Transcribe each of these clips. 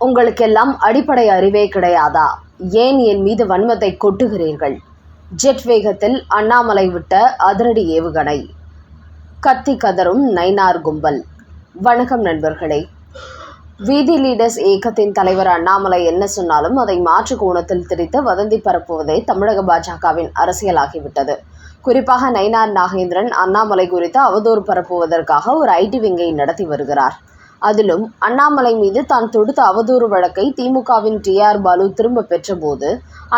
உங்களுக்கெல்லாம் அடிப்படை அறிவே கிடையாதா? ஏன் என் மீது வன்மத்தை கொட்டுகிறீர்கள்? ஜெட் வேகத்தில் அண்ணாமலை விட்ட அதிரடி ஏவுகணை. கத்தி கதறும் நயினார் கும்பல். வணக்கம் நண்பர்களே. வீதி லீடர்ஸ் இயக்கத்தின் தலைவர் அண்ணாமலை என்ன சொன்னாலும் அதை மாற்று கோணத்தில் திரித்து வதந்தி பரப்புவதே தமிழக பாஜகவின் அரசியலாகிவிட்டது. குறிப்பாக நயினார் நாகேந்திரன் அண்ணாமலை குறித்து அவதூறு பரப்புவதற்காக ஒரு ஐடி விங்கை நடத்தி வருகிறார். அதிலும் அண்ணாமலை மீது தான் தொடுத்த அவதூறு வழக்கை திமுகவின் டிஆர் பாலு திரும்ப பெற்றபோது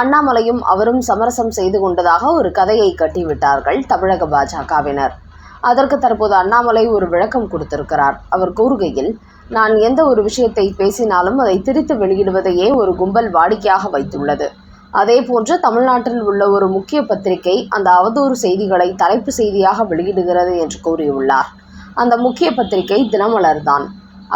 அண்ணாமலையும் அவரும் சமரசம் செய்து கொண்டதாக ஒரு கதையை கட்டிவிட்டார்கள் தமிழக பாஜகவினர். அதற்கு தற்போது அண்ணாமலை ஒரு விளக்கம் கொடுத்திருக்கிறார். அவர் கூறுகையில், நான் எந்த ஒரு விஷயத்தை பேசினாலும் அதை திரித்து வெளியிடுவதையே ஒரு கும்பல் வாடிக்கையாக வைத்துள்ளது. அதே போன்று தமிழ்நாட்டில் உள்ள ஒரு முக்கிய பத்திரிகை அந்த அவதூறு செய்திகளை தலைப்பு செய்தியாக வெளியிடுகிறது என்று கூறியுள்ளார். அந்த முக்கிய பத்திரிகை தினமலர் தான்.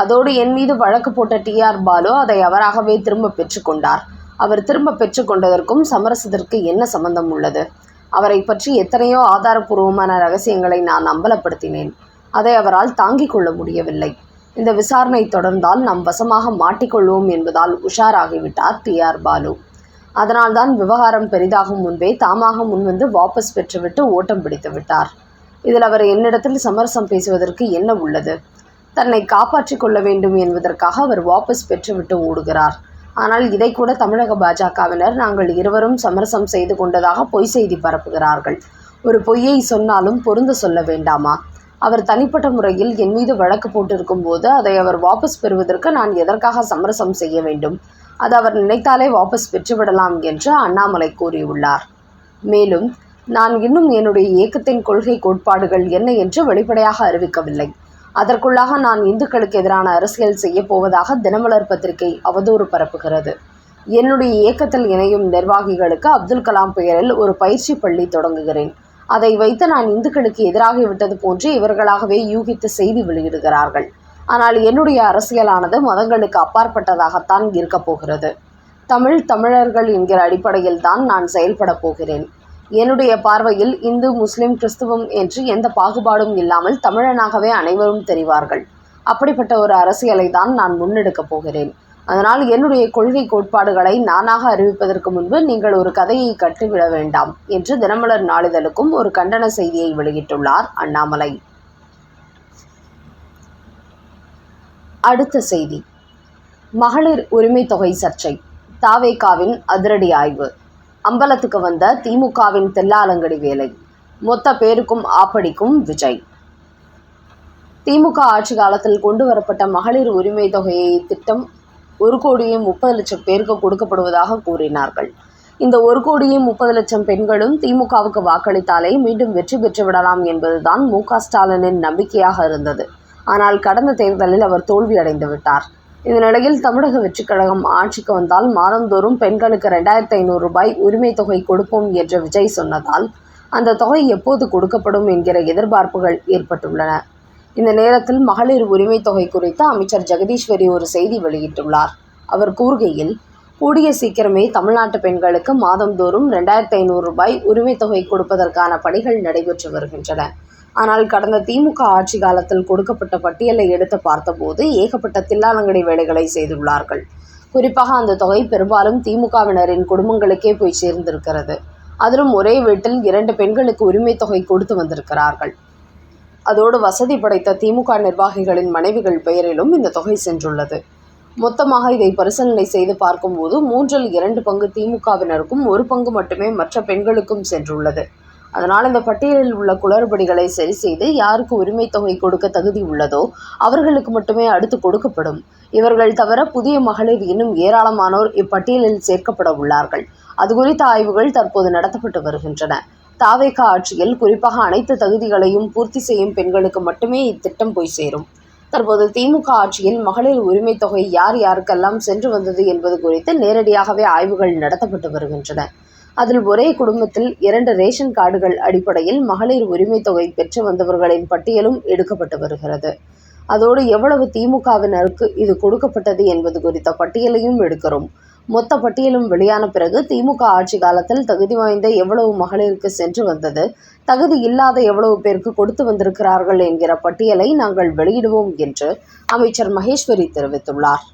அதோடு என் மீது வழக்கு போட்ட டிஆர் பாலு அதை அவராகவே திரும்ப பெற்றுக்கொண்டார். அவர் திரும்ப பெற்றுக்கொண்டதற்கும் சமரசத்திற்கு என்ன சம்பந்தம் உள்ளது? அவரை பற்றி எத்தனையோ ஆதாரபூர்வமான ரகசியங்களை நான் அம்பலப்படுத்தினேன். அதை அவரால் தாங்கிக் கொள்ள முடியவில்லை. இந்த விசாரணை தொடர்ந்தால் நாம் வசமாக மாட்டிக்கொள்வோம் என்பதால் உஷாராகிவிட்டார் டிஆர் பாலு. அதனால்தான் விவகாரம் பெரிதாகும் முன்பே தாமாக முன்வந்து வாபஸ் பெற்றுவிட்டு ஓட்டம் பிடித்து விட்டார். இதில் அவர் என்னிடத்தில் சமரசம் பேசுவதற்கு என்ன உள்ளது? தன்னை காப்பாற்றிக் கொள்ள வேண்டும் என்பதற்காக அவர் வாபஸ் பெற்றுவிட்டு ஓடுகிறார். ஆனால் இதை கூட தமிழக பாஜகவினர் நாங்கள் இருவரும் சமரசம் செய்து கொண்டதாக பொய் செய்தி பரப்புகிறார்கள். ஒரு பொய்யை சொன்னாலும் பொருந்த சொல்ல வேண்டாமா? அவர் தனிப்பட்ட முறையில் என் மீது வழக்கு போட்டிருக்கும் போது அதை அவர் வாபஸ் பெறுவதற்கு நான் எதற்காக சமரசம் செய்ய வேண்டும்? அது அவர் நினைத்தாலே வாபஸ் பெற்றுவிடலாம் என்று அண்ணாமலை கூறியுள்ளார். மேலும், நான் இன்னும் என்னுடைய இயக்கத்தின் கொள்கை கோட்பாடுகள் என்ன என்று வெளிப்படையாக அறிவிக்கவில்லை. அதற்குள்ளாக நான் இந்துக்களுக்கு எதிரான அரசியல் செய்ய போவதாக தினமலர் பத்திரிகை அவதூறு பரப்புகிறது. என்னுடைய இயக்கத்தில் இணையும் நிர்வாகிகளுக்கு அப்துல் கலாம் பெயரில் ஒரு பயிற்சி பள்ளி தொடங்குகிறேன். அதை வைத்து நான் இந்துக்களுக்கு எதிராகிவிட்டது போன்று இவர்களாகவே யூகித்து செய்தி வெளியிடுகிறார்கள். ஆனால் என்னுடைய அரசியலானது மதங்களுக்கு அப்பாற்பட்டதாகத்தான் இருக்கப் போகிறது. தமிழர்கள் என்கிற அடிப்படையில் தான் நான் செயல்பட போகிறேன். என்னுடைய பார்வையில் இந்து, முஸ்லிம், கிறிஸ்துவம் என்று எந்த பாகுபாடும் இல்லாமல் தமிழனாகவே அனைவரும் தெரிவார்கள். அப்படிப்பட்ட ஒரு அரசியலை தான் நான் முன்னெடுக்கப் போகிறேன். அதனால் என்னுடைய கொள்கை கோட்பாடுகளை நானாக அறிவிப்பதற்கு முன்பு நீங்கள் ஒரு கதையை கட்டிவிட வேண்டாம் என்று தினமலர் நாளிதழுக்கும் ஒரு கண்டன செய்தியை வெளியிட்டுள்ளார் அண்ணாமலை. அடுத்த செய்தி. மகளிர் உரிமை தொகை சர்ச்சை. தாவேகாவின் அதிரடி ஆய்வு. அம்பலத்துக்கு வந்த திமுகவின் தெல்லாலங்கடி வேலை. மொத்த பேருக்கும் ஆப்படிக்கும் விஜய். திமுக ஆட்சி காலத்தில் கொண்டு வரப்பட்ட மகளிர் உரிமை தொகையை திட்டம் 1,30,00,000 பேருக்கு கொடுக்கப்படுவதாக கூறினார்கள். இந்த 1,30,00,000 பெண்களும் திமுகவுக்கு வாக்களித்தாலே மீண்டும் வெற்றி பெற்றுவிடலாம் என்பதுதான் மு.க. ஸ்டாலினின் நம்பிக்கையாக இருந்தது. ஆனால் கடந்த தேர்தலில் அவர் தோல்வியடைந்து விட்டார். இந்த நிலையில் தமிழக வெற்றிக் கழகம் ஆட்சிக்கு வந்தால் மாதந்தோறும் பெண்களுக்கு 2,500 ரூபாய் உரிமை தொகை கொடுப்போம் என்று விஜய் சொன்னதால் அந்த தொகை எப்போது கொடுக்கப்படும் என்கிற எதிர்பார்ப்புகள் ஏற்பட்டுள்ளன. இந்த நேரத்தில் மகளிர் உரிமை தொகை குறித்து அமைச்சர் ஜெகதீஸ்வரி ஒரு செய்தி வெளியிட்டுள்ளார். அவர் கூறுகையில், கூடிய சீக்கிரமே தமிழ்நாட்டு பெண்களுக்கு மாதந்தோறும் 2,500 ரூபாய் உரிமை தொகை கொடுப்பதற்கான பணிகள் நடைபெற்று வருகின்றன. ஆனால் கடந்த திமுக ஆட்சி காலத்தில் கொடுக்கப்பட்ட பட்டியலை எடுத்து பார்த்தபோது ஏகப்பட்ட தில்லாலங்கடி வேலைகளை செய்துள்ளார்கள். குறிப்பாக அந்த தொகை பெரும்பாலும் திமுகவினரின் குடும்பங்களுக்கே போய் சேர்ந்திருக்கிறது. அதிலும் ஒரே வீட்டில் 2 பெண்களுக்கு உரிமை தொகை கொடுத்து வந்திருக்கிறார்கள். அதோடு வசதி படைத்த திமுக நிர்வாகிகளின் மனைவிகள் பெயரிலும் இந்த தொகை சென்றுள்ளது. மொத்தமாக இதை பரிசீலனை செய்து பார்க்கும்போது 3/2 பங்கு திமுகவினருக்கும் 1 பங்கு மட்டுமே மற்ற பெண்களுக்கும் சென்றுள்ளது. அதனால் இந்த பட்டியலில் உள்ள குளறுபடிகளை சரி செய்து யாருக்கு உரிமை தொகை கொடுக்க தகுதி உள்ளதோ அவர்களுக்கு மட்டுமே அடுத்து கொடுக்கப்படும். இவர்கள் தவிர புதிய மகளிர் இன்னும் ஏராளமானோர் இப்பட்டியலில் சேர்க்கப்பட உள்ளார்கள். அது குறித்த ஆய்வுகள் தற்போது நடத்தப்பட்டு வருகின்றன. தாவேக ஆட்சியில் குறிப்பாக அனைத்து தகுதிகளையும் பூர்த்தி செய்யும் பெண்களுக்கு மட்டுமே இத்திட்டம் போய் சேரும். தற்போது திமுக ஆட்சியில் மகளிர் உரிமை தொகை யார் யாருக்கெல்லாம் சென்று வந்தது என்பது குறித்து நேரடியாகவே ஆய்வுகள் நடத்தப்பட்டு வருகின்றன. அதில் ஒரே குடும்பத்தில் 2 ரேஷன் கார்டுகள் அடிப்படையில் மகளிர் உரிமை தொகை பெற்று வந்தவர்களின் பட்டியலும் எடுக்கப்பட்டு வருகிறது. அதோடு எவ்வளவு திமுகவினருக்கு இது கொடுக்கப்பட்டது என்பது குறித்த பட்டியலையும் எடுக்கிறோம். மொத்த பட்டியலும் வெளியான பிறகு திமுக ஆட்சி காலத்தில் தகுதி வாய்ந்த எவ்வளவு மகளிருக்கு சென்று வந்தது, தகுதி இல்லாத எவ்வளவு பேருக்கு கொடுத்து வந்திருக்கிறார்கள் என்கிற பட்டியலை நாங்கள் வெளியிடுவோம் என்று அமைச்சர் மகேஸ்வரி தெரிவித்துள்ளார்.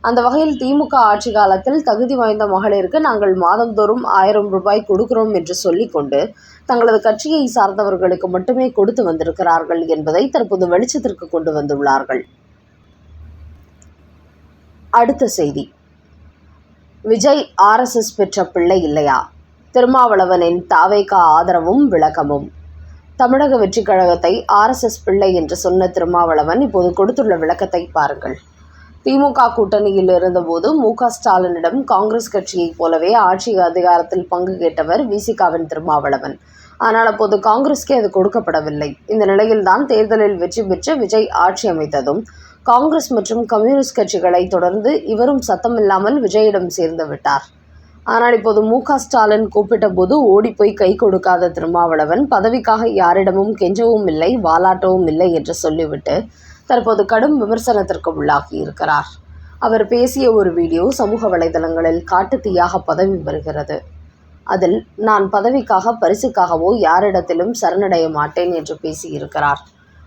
அந்த வகையில் திமுக ஆட்சி காலத்தில் தகுதி வாய்ந்த மகளிருக்கு நாங்கள் மாதந்தோறும் 1000 ரூபாய் கொடுக்கிறோம் என்று சொல்லிக்கொண்டு தங்களது கட்சியை சார்ந்தவர்களுக்கு மட்டுமே கொடுத்து வந்திருக்கிறார்கள் என்பதை தற்போது வெளிச்சத்திற்கு கொண்டு வந்துள்ளார்கள். அடுத்த செய்தி. விஜய் RSS பெற்ற பிள்ளை இல்லையா? திருமாவளவனின் தாவேகா ஆதரவும் விளக்கமும். தமிழக வெற்றி கழகத்தை RSS பிள்ளை என்று சொன்ன திருமாவளவன் இப்போது கொடுத்துள்ள விளக்கத்தை பாருங்கள். திமுக கூட்டணியில் இருந்தபோது மு.க. ஸ்டாலினிடம் காங்கிரஸ் கட்சியைப் போலவே ஆட்சி அதிகாரத்தில் பங்கு கேட்டவர் விசிகாவின் திருமாவளவன். ஆனால் அப்போது காங்கிரஸ்கே அது கொடுக்கப்படவில்லை. இந்த நிலையில்தான் தேர்தலில் வெற்றி பெற்று விஜய் ஆட்சி அமைத்ததும் காங்கிரஸ் மற்றும் கம்யூனிஸ்ட் கட்சிகளை தொடர்ந்து இவரும் சத்தமில்லாமல் விஜயிடம் சேர்ந்து விட்டார். ஆனால் இப்போது மு.க. ஸ்டாலின் கூப்பிட்ட போது ஓடிப்போய் கை கொடுக்காத திருமாவளவன் பதவிக்காக யாரிடமும் கெஞ்சவும் இல்லை, வாலாட்டவும் இல்லை என்று சொல்லிவிட்டு தற்போது கடும் விமர்சனத்திற்கு உள்ளாகி இருக்கிறார். அவர் பேசிய ஒரு வீடியோ சமூக வலைதளங்களில் காட்டுத்தீயாக பதவி வருகிறது. அதில் நான் பதவிக்காக பரிசுக்காகவோ யாரிடத்திலும் சரணடைய மாட்டேன் என்று பேசியிருக்கிறார்.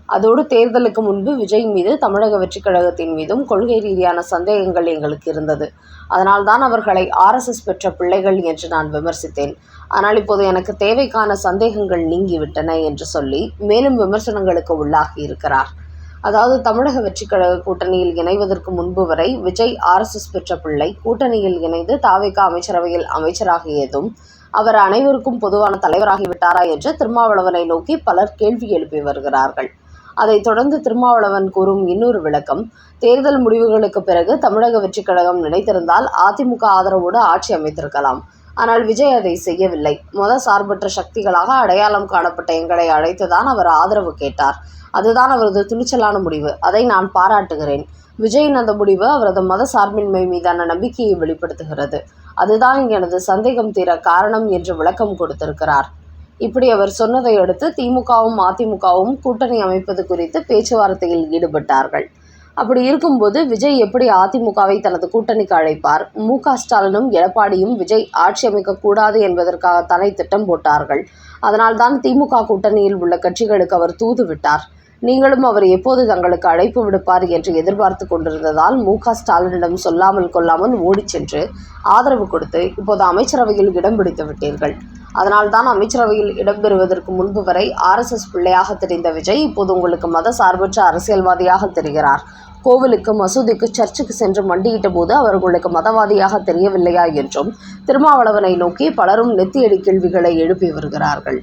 அதோடு தேர்தலுக்கு முன்பு விஜய் மீது தமிழக வெற்றிக் கழகத்தின் மீதும் கொள்கை ரீதியான சந்தேகங்கள் எங்களுக்கு இருந்தது. அதனால்தான் அவர்களை RSS பெற்ற பிள்ளைகள் என்று நான் விமர்சித்தேன். ஆனால் இப்போது எனக்கு தேவைக்கான சந்தேகங்கள் நீங்கிவிட்டன என்று சொல்லி மேலும் விமர்சனங்களுக்கு உள்ளாகி இருக்கிறார். அதாவது தமிழக வெற்றிக் கழக கூட்டணியில் இணைவதற்கு முன்பு வரை விஜய் RSS பெற்ற பிள்ளை கூட்டணியில் இணைந்து தாவேகா அமைச்சரவையில் அமைச்சராகியதும் அவர் அனைவருக்கும் பொதுவான தலைவராகிவிட்டாரா என்று திருமாவளவனை நோக்கி பலர் கேள்வி எழுப்பி வருகிறார்கள். அதைத் தொடர்ந்து திருமாவளவன் கூறும் இன்னொரு விளக்கம், தேர்தல் முடிவுகளுக்கு பிறகு தமிழக வெற்றிக் கழகம் நினைத்திருந்தால் அதிமுக ஆதரவோடு ஆட்சி அமைத்திருக்கலாம். ஆனால் விஜய் அதை செய்யவில்லை. சார்பற்ற சக்திகளாக அடையாளம் காணப்பட்ட எங்களை அழைத்துதான் அவர் ஆதரவு கேட்டார். அதுதான் அவரது துணிச்சலான முடிவு. அதை நான் பாராட்டுகிறேன். விஜயின் அந்த முடிவு அவரது மத சார்பின்மை மீதான நம்பிக்கையை வெளிப்படுத்துகிறது. அதுதான் எனது சந்தேகம் தீர காரணம் என்று விளக்கம் கொடுத்திருக்கிறார். இப்படி அவர் சொன்னதை அடுத்து திமுகவும் அதிமுகவும் கூட்டணி அமைப்பது குறித்து பேச்சுவார்த்தையில் ஈடுபட்டார்கள். அப்படி இருக்கும்போது விஜய் எப்படி அதிமுகவை தனது கூட்டணிக்கு அழைப்பார்? மு.க. ஸ்டாலினும் எடப்பாடியும் விஜய் ஆட்சி அமைக்கக்கூடாது என்பதற்காகத்தானே திட்டம் போட்டார்கள். அதனால்தான் திமுக கூட்டணியில் உள்ள கட்சிகளுக்கு அவர் தூது விட்டார். நீங்களும் அவர் எப்போது தங்களுக்கு அழைப்பு விடுப்பார் என்று எதிர்பார்த்து கொண்டிருந்ததால் மு.க. ஸ்டாலினிடம் சொல்லாமல் கொள்ளாமல் ஓடிச் சென்று ஆதரவு கொடுத்து இப்போது அமைச்சரவையில் இடம் பிடித்து விட்டீர்கள். அதனால்தான் அமைச்சரவையில் இடம்பெறுவதற்கு முன்பு வரை RSS பிள்ளையாக தெரிந்த விஜய் இப்போது உங்களுக்கு மத சார்பற்ற அரசியல்வாதியாக தெரிகிறார். கோவிலுக்கு, மசூதிக்கு, சர்ச்சுக்கு சென்று மண்டியிட்ட போது அவர் உங்களுக்கு மதவாதியாக தெரியவில்லையா என்றும் திருமாவளவனை நோக்கி பலரும் நெத்தியடி கேள்விகளை எழுப்பி வருகிறார்கள்.